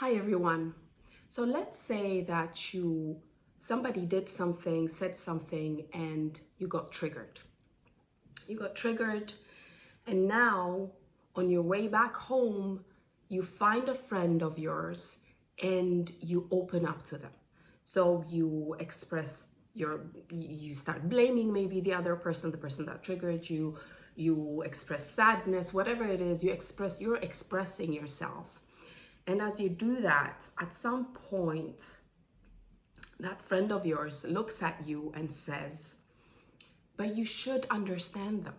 Hi everyone. So let's say that somebody did something, said something, and you got triggered. You got triggered, and now on your way back home, you find a friend of yours and you open up to them. So you start blaming maybe the other person, the person that triggered you. You express sadness, whatever it is, you're expressing yourself. And as you do that, at some point, that friend of yours looks at you and says, but you should understand them.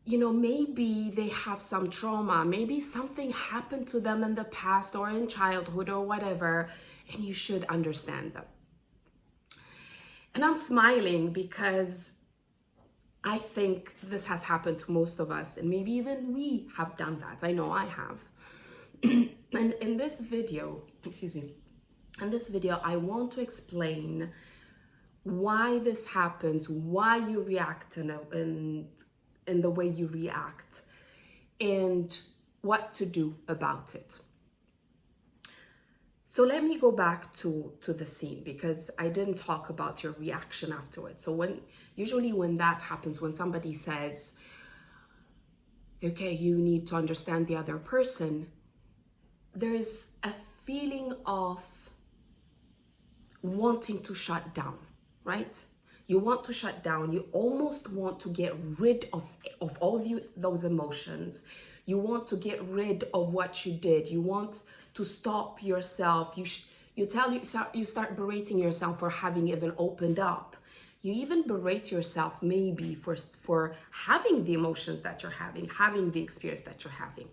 Maybe they have some trauma, maybe something happened to them in the past or in childhood or whatever, and you should understand them. And I'm smiling because I think this has happened to most of us, and maybe even we have done that. I know I have. And in this video, I want to explain why this happens, why you react in the way you react, and what to do about it. So let me go back to the scene, because I didn't talk about your reaction afterwards. So usually when that happens, when somebody says, okay, you need to understand the other person, there's a feeling of wanting to shut down, right? You want to shut down. You almost want to get rid of all those emotions. You want to get rid of what you did. You want to stop yourself. You start berating yourself for having even opened up. You even berate yourself maybe for having the emotions that you're having the experience that you're having.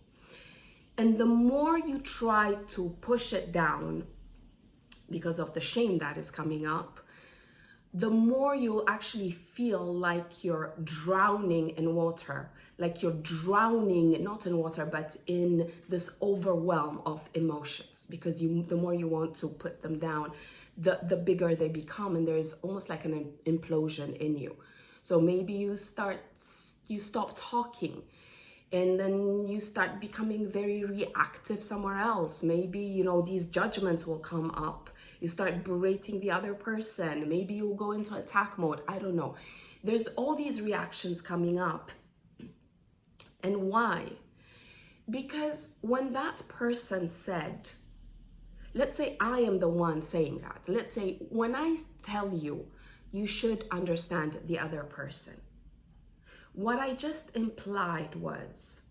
And the more you try to push it down because of the shame that is coming up, the more you'll actually feel like you're drowning in water, like you're drowning, not in water, but in this overwhelm of emotions, because the more you want to put them down, the bigger they become, and there's almost like an implosion in you. So maybe you stop talking, and then you start becoming very reactive somewhere else. Maybe, these judgments will come up. You start berating the other person. Maybe you'll go into attack mode. I don't know. There's all these reactions coming up. And why? Because when that person said, let's say I am the one saying that. Let's say when I tell you, you should understand the other person. What I just implied was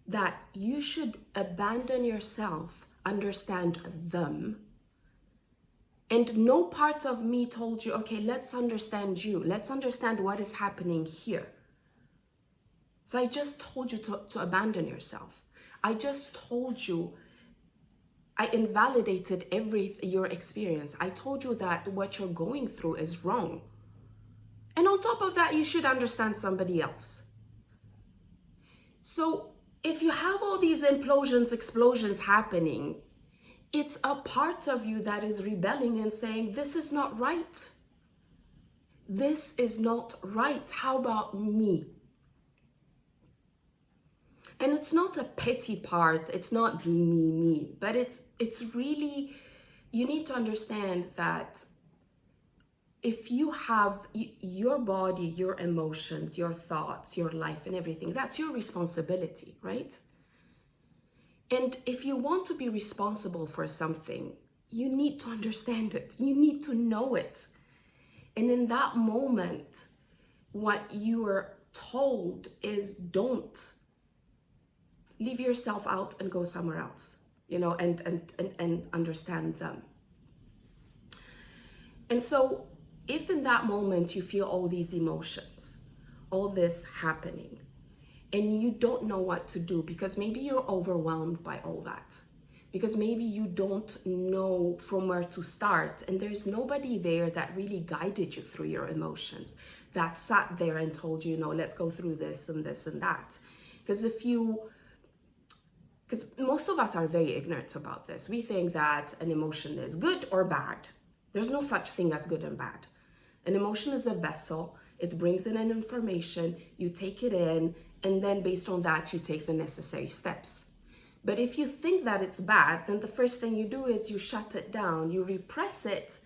that you should abandon yourself, understand them. And no part of me told you, okay, let's understand you. Let's understand what is happening here. So I just told you to abandon yourself. I just told you, I invalidated your experience. I told you that what you're going through is wrong. And on top of that, you should understand somebody else. So if you have all these explosions happening, it's a part of you that is rebelling and saying, this is not right. This is not right. How about me? And it's not a petty part. It's not me. But it's really, you need to understand that if you have your body, your emotions, your thoughts, your life and everything, that's your responsibility, right? And if you want to be responsible for something, you need to understand it. You need to know it. And in that moment, what you are told is don't. Leave yourself out and go somewhere else, and understand them. And so if in that moment you feel all these emotions, all this happening, and you don't know what to do because maybe you're overwhelmed by all that, because maybe you don't know from where to start, and there's nobody there that really guided you through your emotions, that sat there and told you, let's go through this and this and that. Because most of us are very ignorant about this. We think that an emotion is good or bad. There's no such thing as good and bad. An emotion is a vessel. It brings in an information, you take it in, and then based on that, you take the necessary steps. But if you think that it's bad, then the first thing you do is you shut it down, you repress it,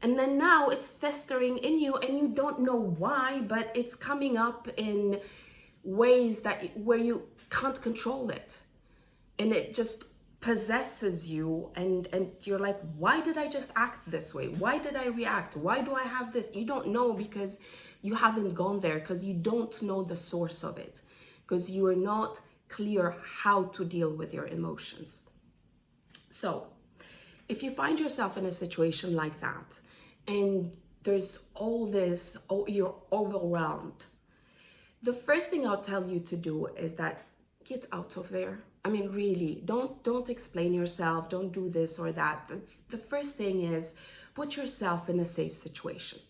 and then now it's festering in you and you don't know why, but it's coming up in ways where you can't control it. And it just possesses you, and you're like, why did I just act this way? Why did I react? Why do I have this? You don't know because you haven't gone there, because you don't know the source of it, because you are not clear how to deal with your emotions. So if you find yourself in a situation like that and there's all this, you're overwhelmed, the first thing I'll tell you to do is that get out of there. I mean, really, don't explain yourself, don't do this or that. The first thing is put yourself in a safe situation.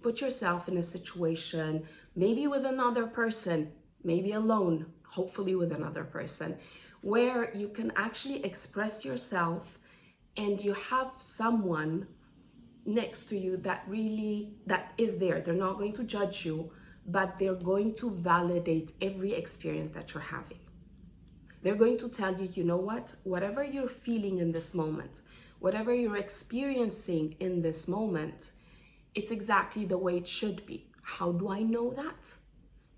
Put yourself in a situation, maybe with another person, maybe alone, hopefully with another person, where you can actually express yourself and you have someone next to you that is there. They're not going to judge you, but they're going to validate every experience that you're having. They're going to tell you, you know what, whatever you're feeling in this moment, whatever you're experiencing in this moment, it's exactly the way it should be. How do I know that?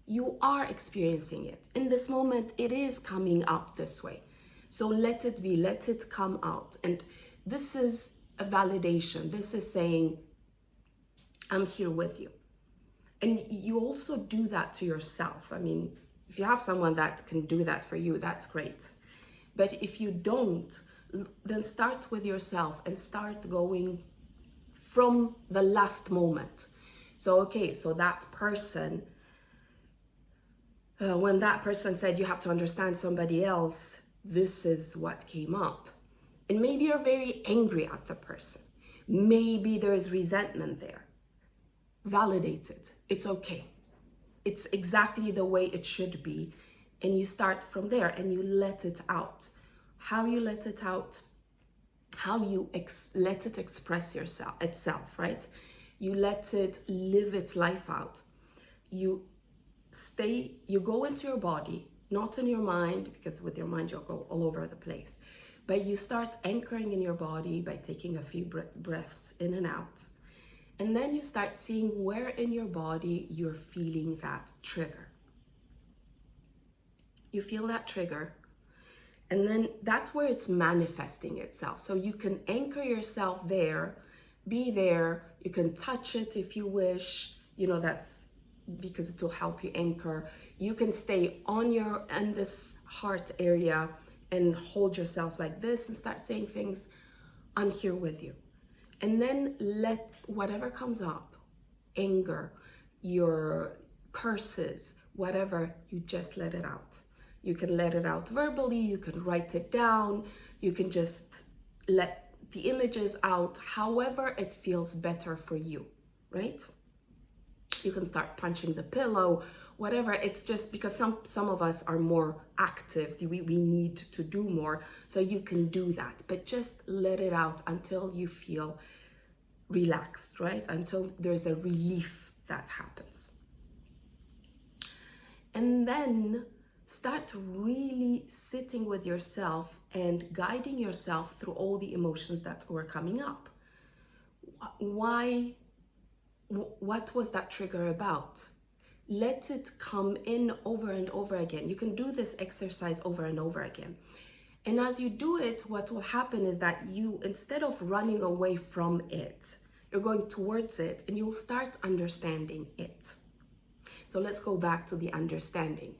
You are experiencing it. In this moment, it is coming up this way. So let it be, let it come out. And this is a validation. This is saying, I'm here with you. And you also do that to yourself. I mean, if you have someone that can do that for you, that's great. But if you don't, then start with yourself and start going from the last moment. So, okay, so that person, when that person said you have to understand somebody else, this is what came up. And maybe you're very angry at the person. Maybe there's resentment there. Validate it. It's okay. It's exactly the way it should be. And you start from there and you let it out. How you let it out, how you let it express itself, right? You let it live its life out. You go into your body, not in your mind, because with your mind you'll go all over the place. But you start anchoring in your body by taking a few breaths in and out. And then you start seeing where in your body you're feeling that trigger. You feel that trigger, and then that's where it's manifesting itself. So you can anchor yourself there, be there. You can touch it if you wish. You know, that's because it will help you anchor. You can stay in this heart area and hold yourself like this and start saying things, I'm here with you. And then let whatever comes up, anger, your curses, whatever, you just let it out. You can let it out verbally, you can write it down, you can just let the images out, however it feels better for you, right? You can start punching the pillow, whatever. It's just because some of us are more active, we need to do more, so you can do that, but just let it out until you feel relaxed, right? Until there's a relief that happens. And then start really sitting with yourself and guiding yourself through all the emotions that were coming up. Why? What was that trigger about? Let it come in over and over again. You can do this exercise over and over again. And as you do it, what will happen is that you, instead of running away from it, you're going towards it and you'll start understanding it. So let's go back to the understanding.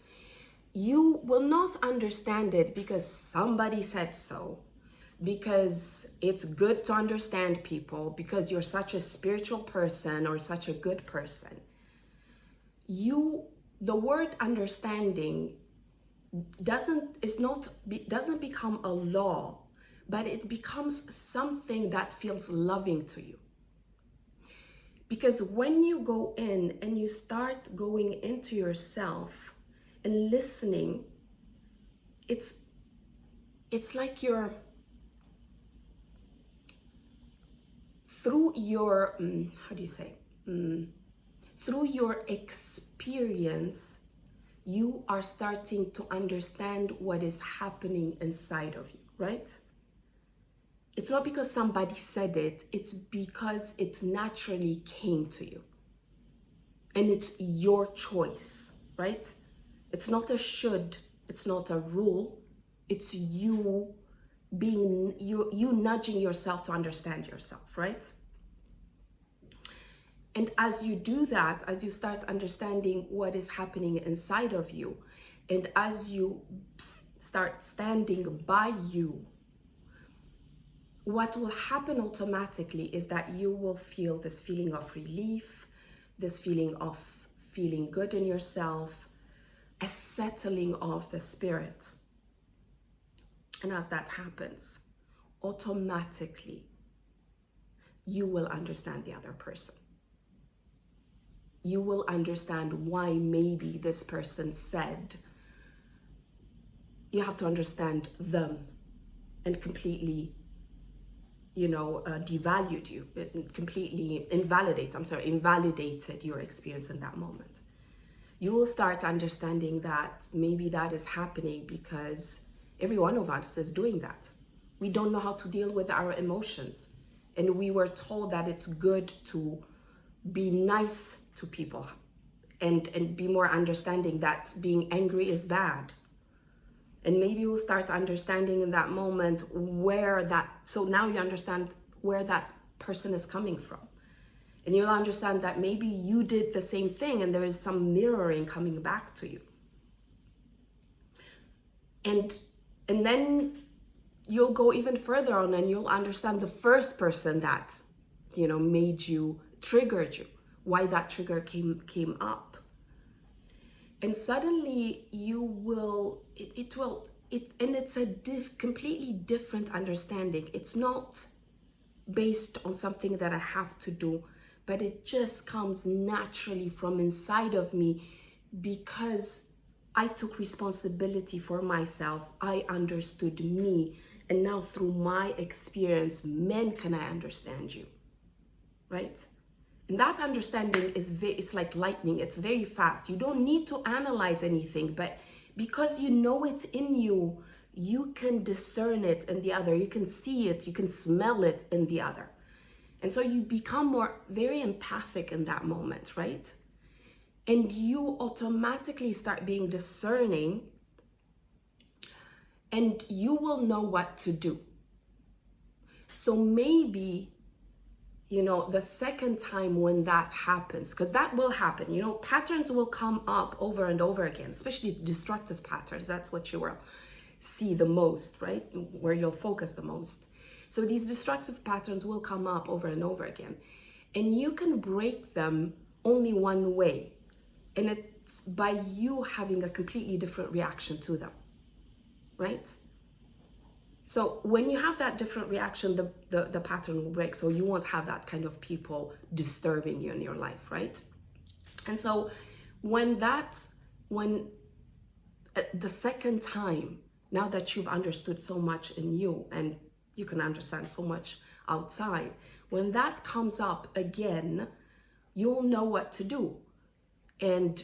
You will not understand it because somebody said so, because it's good to understand people, because you're such a spiritual person or such a good person. The word understanding doesn't become a law, but it becomes something that feels loving to you. Because when you go in and you start going into yourself and listening, it's like you're through your through your experience, you are starting to understand what is happening inside of you, right? It's not because somebody said it, it's because it naturally came to you. And it's your choice, right? It's not a should, it's not a rule, it's you being, you nudging yourself to understand yourself, right? And as you do that, as you start understanding what is happening inside of you, and as you start standing by you, what will happen automatically is that you will feel this feeling of relief, this feeling of feeling good in yourself, a settling of the spirit. And as that happens, automatically, you will understand the other person. You will understand why maybe this person said. You have to understand them and completely, devalued you, completely invalidated your experience in that moment. You will start understanding that maybe that is happening because every one of us is doing that. We don't know how to deal with our emotions. And we were told that it's good to be nice to people and be more understanding that being angry is bad. And maybe you'll start understanding in that moment so now you understand where that person is coming from. And you'll understand that maybe you did the same thing and there is some mirroring coming back to you. And then you'll go even further on and you'll understand the first person that, triggered you, why that trigger came up. And suddenly you will, and it's a completely different understanding. It's not based on something that I have to do, but it just comes naturally from inside of me because I took responsibility for myself. I understood me. And now through my experience, men, can I understand you? Right? And that understanding it's like lightning. It's very fast. You don't need to analyze anything, but because you know it's in you, you can discern it in the other. You can see it. You can smell it in the other. And so you become very empathic in that moment, right? And you automatically start being discerning and you will know what to do. So maybe, the second time when that happens, because that will happen, patterns will come up over and over again, especially destructive patterns. That's what you will see the most, right? Where you'll focus the most. So these destructive patterns will come up over and over again. And you can break them only one way. And it's by you having a completely different reaction to them, right? So when you have that different reaction, the pattern will break. So you won't have that kind of people disturbing you in your life, right? And so when the second time, now that you've understood so much in you and you can understand so much outside, when that comes up again, you'll know what to do. And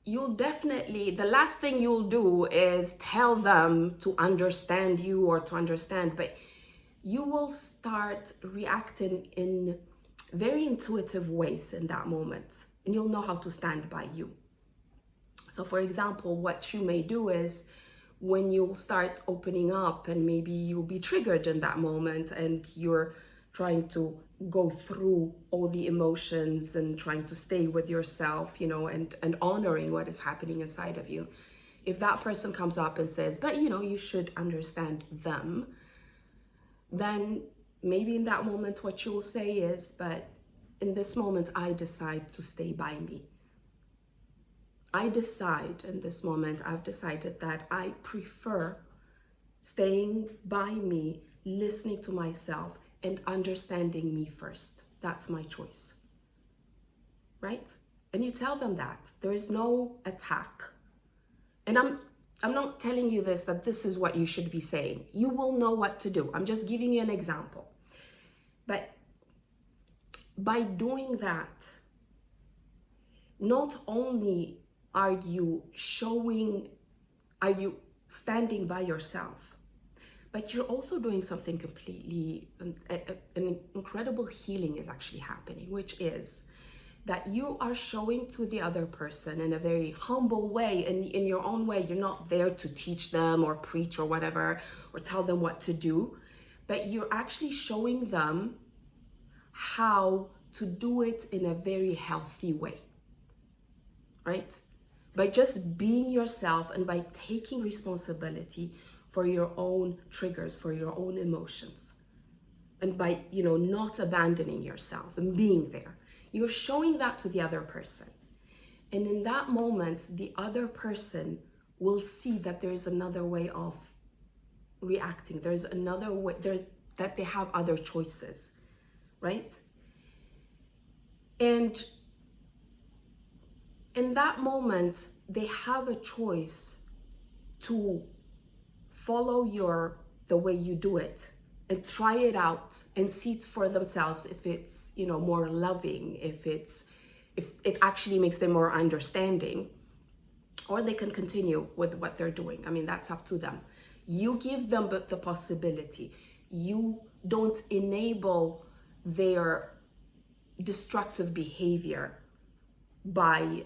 you'll definitely, the last thing you'll do is tell them to understand you or to understand, but you will start reacting in very intuitive ways in that moment, and you'll know how to stand by you. So for example, what you may do is when you'll start opening up and maybe you'll be triggered in that moment and you're trying to go through all the emotions and trying to stay with yourself, and honoring what is happening inside of you. If that person comes up and says, but you should understand them, then maybe in that moment what you will say is, but in this moment I decide to stay by me. I decide in this moment, I've decided that I prefer staying by me, listening to myself, and understanding me first. That's my choice, right? And you tell them that there is no attack. And I'm not telling you that this is what you should be saying. You will know what to do. I'm just giving you an example. But by doing that, not only Are you standing by yourself? But you're also doing something completely, an incredible healing is actually happening, which is that you are showing to the other person in a very humble way, and in your own way. You're not there to teach them or preach or whatever, or tell them what to do, but you're actually showing them how to do it in a very healthy way, right? By just being yourself and by taking responsibility for your own triggers, for your own emotions, and by, not abandoning yourself and being there. You're showing that to the other person. And in that moment, the other person will see that there's another way of reacting. There's another way, that they have other choices, right? And in that moment, they have a choice to follow the way you do it and try it out and see it for themselves if it's, more loving, if it actually makes them more understanding, or they can continue with what they're doing. I mean, that's up to them. You give them the possibility. You don't enable their destructive behavior by,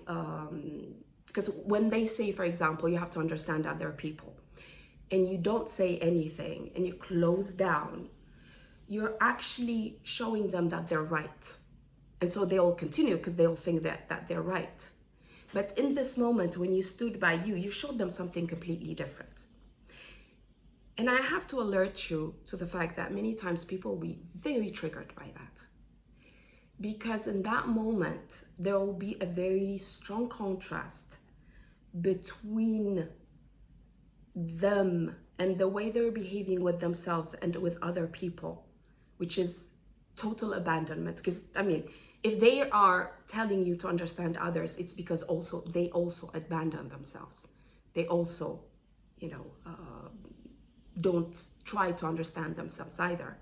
because when they say, for example, you have to understand other people, and you don't say anything and you close down, you're actually showing them that they're right. And so they will continue because they'll think that they're right. But in this moment, when you stood by you showed them something completely different. And I have to alert you to the fact that many times people will be very triggered by that. Because in that moment, there will be a very strong contrast between them and the way they're behaving with themselves and with other people, which is total abandonment. Because, if they are telling you to understand others, it's because they also abandon themselves. They also, don't try to understand themselves either.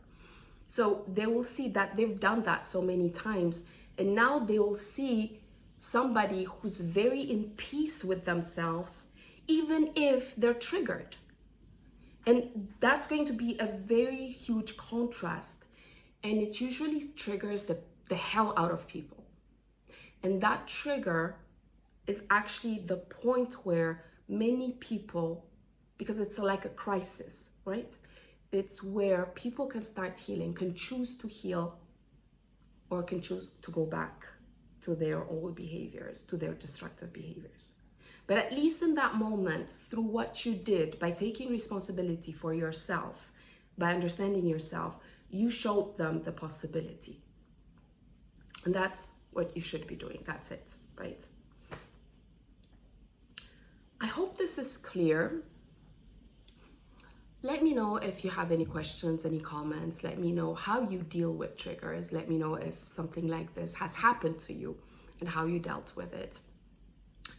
So they will see that they've done that so many times, and now they will see somebody who's very in peace with themselves, even if they're triggered. And that's going to be a very huge contrast, and it usually triggers the hell out of people. And that trigger is actually the point where many people, because it's like a crisis, right? It's where people can start healing, can choose to heal, or can choose to go back to their old behaviors, to their destructive behaviors. But at least in that moment, through what you did, by taking responsibility for yourself, by understanding yourself, you showed them the possibility. And that's what you should be doing. That's it, right? I hope this is clear. Let me know if you have any questions, any comments. Let me know how you deal with triggers. Let me know if something like this has happened to you and how you dealt with it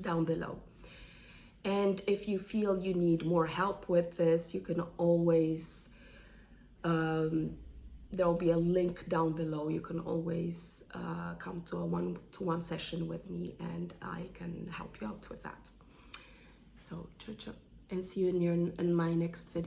down below. And if you feel you need more help with this, you can always, there'll be a link down below. You can always come to a one-to-one session with me, and I can help you out with that. So, and see you in my next video.